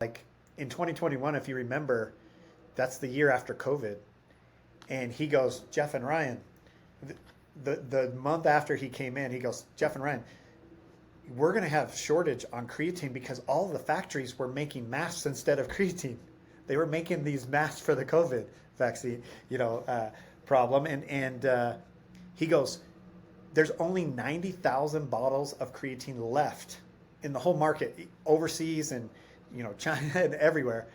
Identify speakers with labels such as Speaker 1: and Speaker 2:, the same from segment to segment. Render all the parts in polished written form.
Speaker 1: like in 2021, if you remember, that's the year after COVID. And he goes, Jeff and Ryan, the month after he came in, he goes, Jeff and Ryan, we're going to have shortage on creatine because all the factories were making masks instead of creatine. They were making these masks for the COVID vaccine, problem. And he goes, there's only 90,000 bottles of creatine left in the whole market, overseas and China and everywhere.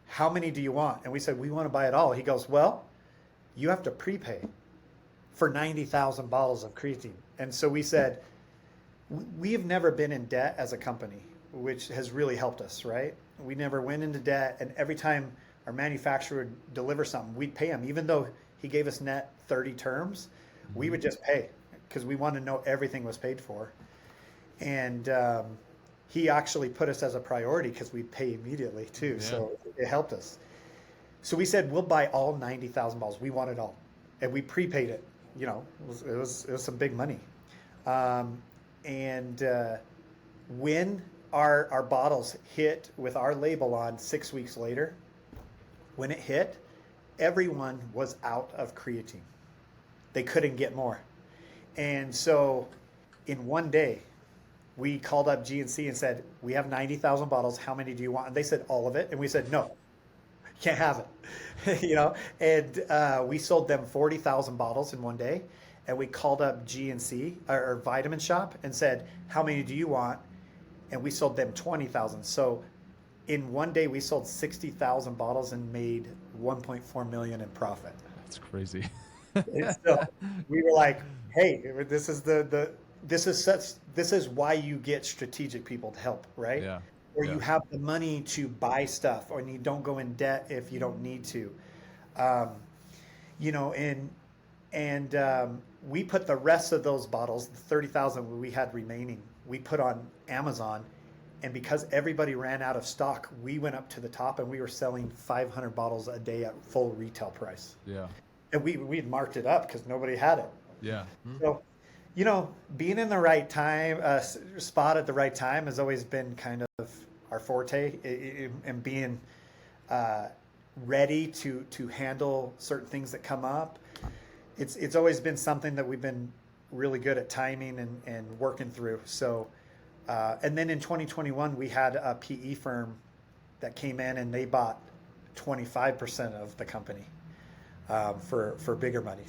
Speaker 1: How many do you want? And we said, we want to buy it all. He goes, well, you have to prepay for 90,000 bottles of creatine. And so we said, we have never been in debt as a company, which has really helped us, right? We never went into debt, and every time our manufacturer would deliver something, we'd pay him. Even though he gave us net 30 terms, we would just pay because we wanted to know everything was paid for. And he actually put us as a priority because we'd pay immediately too. Yeah. So it helped us. So we said, we'll buy all 90,000 bottles. We want it all. And we prepaid it. It was some big money. When our bottles hit with our label on 6 weeks later, when it hit, everyone was out of creatine. They couldn't get more. And so in one day, we called up GNC and said, we have 90,000 bottles. How many do you want? And they said, all of it. And we said, no, can't have it. And we sold them 40,000 bottles in one day. And we called up GNC or Vitamin Shop and said, how many do you want? And we sold them 20,000. So in one day, we sold 60,000 bottles and made 1.4 million in profit.
Speaker 2: That's crazy.
Speaker 1: So we were like, hey, this is why you get strategic people to help, right?
Speaker 2: Yeah.
Speaker 1: Or you have the money to buy stuff, or you don't go in debt if you don't need to. We put the rest of those bottles, the 30,000 we had remaining, we put on Amazon. And because everybody ran out of stock, we went up to the top and we were selling 500 bottles a day at full retail price.
Speaker 2: Yeah.
Speaker 1: And we had marked it up because nobody had it.
Speaker 2: Yeah.
Speaker 1: So, being in the right time, spot at the right time has always been kind of our forte, and being ready to handle certain things that come up. It's always been something that we've been really good at timing and working through. So, and then in 2021, we had a PE firm that came in and they bought 25% of the company for bigger money.